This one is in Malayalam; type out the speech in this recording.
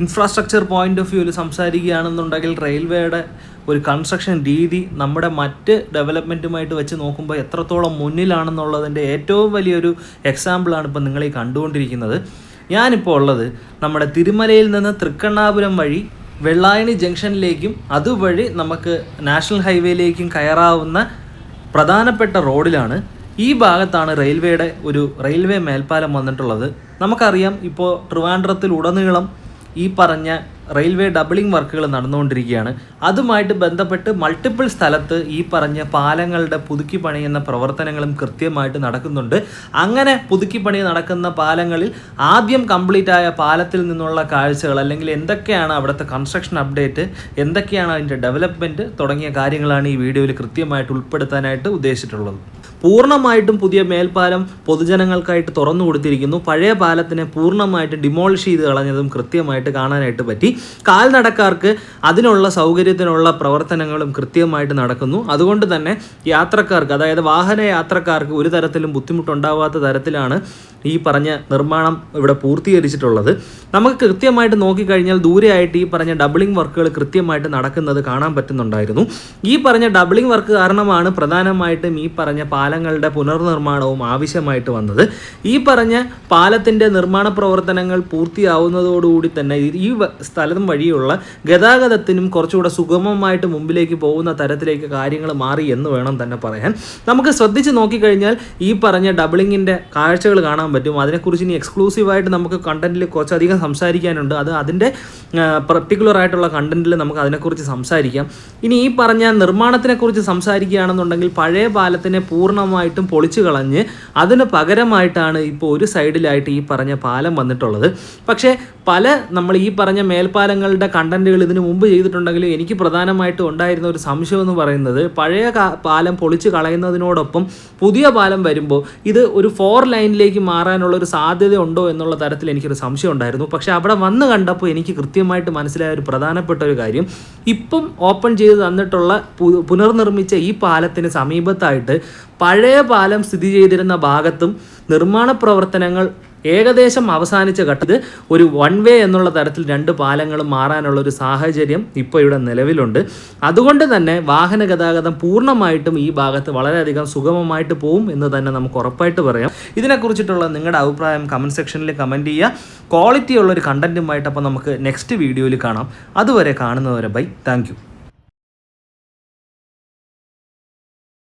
ഇൻഫ്രാസ്ട്രക്ചർ പോയിന്റ് ഓഫ് വ്യൂവിൽ സംസാരിക്കുകയാണെന്നുണ്ടെങ്കിൽ റെയിൽവേയുടെ ഒരു കൺസ്ട്രക്ഷൻ രീതി നമ്മുടെ മറ്റ് ഡെവലപ്മെൻറ്റുമായിട്ട് വെച്ച് നോക്കുമ്പോൾ എത്രത്തോളം മുന്നിലാണെന്നുള്ളതിൻ്റെ ഏറ്റവും വലിയൊരു എക്സാമ്പിളാണ് ഇപ്പോൾ നിങ്ങൾ ഈ കണ്ടുകൊണ്ടിരിക്കുന്നത്. ഞാനിപ്പോൾ ഉള്ളത് നമ്മുടെ തിരുമലയിൽ നിന്ന് തൃക്കണ്ണാപുരം വഴി വെള്ളായണി ജംഗ്ഷനിലേക്കും അതുവഴി നമുക്ക് നാഷണൽ ഹൈവേയിലേക്കും കയറാവുന്ന പ്രധാനപ്പെട്ട റോഡിലാണ്. ഈ ഭാഗത്താണ് റെയിൽവേയുടെ ഒരു റെയിൽവേ മേൽപ്പാലം വന്നിട്ടുള്ളത്. നമുക്കറിയാം ഇപ്പോൾ ട്രിവാൻഡ്രത്തിലുടനീളം ഈ പറഞ്ഞ റെയിൽവേ ഡബിളിംഗ് വർക്കുകൾ നടന്നുകൊണ്ടിരിക്കുകയാണ്. അതുമായിട്ട് ബന്ധപ്പെട്ട് മൾട്ടിപ്പിൾ സ്ഥലത്ത് ഈ പറഞ്ഞ പാലങ്ങളുടെ പുതുക്കി പണിയുന്ന പ്രവർത്തനങ്ങളും കൃത്യമായിട്ട് നടക്കുന്നുണ്ട്. അങ്ങനെ പുതുക്കി പണി നടക്കുന്ന പാലങ്ങളിൽ ആദ്യം കംപ്ലീറ്റ് ആയ പാലത്തിൽ നിന്നുള്ള കാഴ്ചകൾ, അല്ലെങ്കിൽ എന്തൊക്കെയാണ് അവിടുത്തെ കൺസ്ട്രക്ഷൻ അപ്ഡേറ്റ്, എന്തൊക്കെയാണ് അതിൻ്റെ ഡെവലപ്മെൻറ്റ് തുടങ്ങിയ കാര്യങ്ങളാണ് ഈ വീഡിയോയിൽ കൃത്യമായിട്ട് ഉൾപ്പെടുത്താനായിട്ട് ഉദ്ദേശിച്ചിട്ടുള്ളത്. പൂർണ്ണമായിട്ടും പുതിയ മേൽപ്പാലം പൊതുജനങ്ങൾക്കായിട്ട് തുറന്നു കൊടുത്തിരിക്കുന്നു. പഴയ പാലത്തിനെ പൂർണ്ണമായിട്ട് ഡിമോളിഷ് ചെയ്ത് കളഞ്ഞതും കൃത്യമായിട്ട് കാണാനായിട്ട് പറ്റി. കാൽനടക്കാർക്ക് അതിനുള്ള സൗകര്യത്തിനുള്ള പ്രവർത്തനങ്ങളും കൃത്യമായിട്ട് നടക്കുന്നു. അതുകൊണ്ട് തന്നെ യാത്രക്കാർക്ക്, അതായത് വാഹന യാത്രക്കാർക്ക് ഒരു തരത്തിലും ബുദ്ധിമുട്ടുണ്ടാവാത്ത തരത്തിലാണ് ഈ പറഞ്ഞ നിർമ്മാണം ഇവിടെ പൂർത്തീകരിച്ചിട്ടുള്ളത്. നമുക്ക് കൃത്യമായിട്ട് നോക്കിക്കഴിഞ്ഞാൽ ദൂരെയായിട്ട് ഈ പറഞ്ഞ ഡബിളിംഗ് വർക്കുകൾ കൃത്യമായിട്ട് നടക്കുന്നത് കാണാൻ പറ്റുന്നുണ്ടായിരുന്നു. ഈ പറഞ്ഞ ഡബിളിംഗ് വർക്ക് കാരണമാണ് പ്രധാനമായിട്ടും ഈ പറഞ്ഞ പാലങ്ങളുടെ പുനർനിർമ്മാണവും ആവശ്യമായിട്ട് വന്നത്. ഈ പറഞ്ഞ പാലത്തിൻ്റെ നിർമ്മാണ പ്രവർത്തനങ്ങൾ പൂർത്തിയാവുന്നതോടുകൂടി തന്നെ ഈ സ്ഥലം വഴിയുള്ള ഗതാഗതത്തിനും കുറച്ചുകൂടെ സുഗമമായിട്ട് മുമ്പിലേക്ക് പോകുന്ന തരത്തിലേക്ക് കാര്യങ്ങൾ മാറി എന്ന് വേണം തന്നെ പറയാൻ. നമുക്ക് ശ്രദ്ധിച്ച് നോക്കിക്കഴിഞ്ഞാൽ ഈ പറഞ്ഞ ഡബിളിങ്ങിൻ്റെ കാഴ്ചകൾ കാണാൻ പറ്റും. അതിനെക്കുറിച്ച് ഇനി എക്സ്ക്ലൂസീവായിട്ട് നമുക്ക് കണ്ടന്റിൽ കുറച്ചധികം സംസാരിക്കാനുണ്ട്. അതിൻ്റെ പർട്ടിക്കുലർ ആയിട്ടുള്ള കണ്ടന്റിൽ നമുക്ക് അതിനെക്കുറിച്ച് സംസാരിക്കാം. ഇനി ഈ പറഞ്ഞ നിർമ്മാണത്തിനെക്കുറിച്ച് സംസാരിക്കുകയാണെന്നുണ്ടെങ്കിൽ പഴയ പാലത്തിനെ പൂർണ്ണമായിട്ടും പൊളിച്ചു കളഞ്ഞ് അതിന് പകരമായിട്ടാണ് ഇപ്പോൾ ഒരു സൈഡിലായിട്ട് ഈ പറഞ്ഞ പാലം വന്നിട്ടുള്ളത്. പക്ഷേ നമ്മൾ ഈ പറഞ്ഞ മേൽപ്പാലങ്ങളുടെ കണ്ടന്റുകൾ ഇതിനു മുമ്പ് ചെയ്തിട്ടുണ്ടെങ്കിലും എനിക്ക് പ്രധാനമായിട്ടും ഉണ്ടായിരുന്ന ഒരു സംശയം എന്ന് പറയുന്നത്, പഴയ പാലം പൊളിച്ച് കളയുന്നതിനോടൊപ്പം പുതിയ പാലം വരുമ്പോൾ ഇത് ഒരു 4 ലൈനിലേക്ക് മാറാനുള്ളൊരു സാധ്യത ഉണ്ടോ എന്നുള്ള തരത്തിൽ എനിക്കൊരു സംശയം ഉണ്ടായിരുന്നു. പക്ഷേ അവിടെ വന്ന് കണ്ടപ്പോൾ എനിക്ക് കൃത്യമായിട്ട് മനസ്സിലായ ഒരു പ്രധാനപ്പെട്ട ഒരു കാര്യം, ഇപ്പം ഓപ്പൺ ചെയ്ത് തന്നിട്ടുള്ള പുനർനിർമ്മിച്ച ഈ പാലത്തിന് സമീപത്തായിട്ട് പഴയ പാലം സ്ഥിതി ചെയ്തിരുന്ന ഭാഗത്തും നിർമ്മാണ പ്രവർത്തനങ്ങൾ ഏകദേശം അവസാനിച്ച ഘട്ടത്തിൽ ഒരു 1 വേ എന്നുള്ള തരത്തിൽ 2 പാലങ്ങളും മാറാനുള്ള ഒരു സാഹചര്യം ഇപ്പോൾ ഇവിടെ നിലവിലുണ്ട്. അതുകൊണ്ട് തന്നെ വാഹന ഗതാഗതം പൂർണ്ണമായിട്ടും ഈ ഭാഗത്ത് വളരെയധികം സുഗമമായിട്ട് പോകും എന്ന് തന്നെ നമുക്ക് ഉറപ്പായിട്ട് പറയാം. ഇതിനെക്കുറിച്ചിട്ടുള്ള നിങ്ങളുടെ അഭിപ്രായം കമൻറ്റ് സെക്ഷനിൽ കമൻറ്റ് ചെയ്യുക. ക്വാളിറ്റി ഉള്ളൊരു കണ്ടൻറ്റുമായിട്ട് അപ്പോൾ നമുക്ക് നെക്സ്റ്റ് വീഡിയോയിൽ കാണാം. അതുവരെ കാണുന്നവരെ ബൈ. Thank you.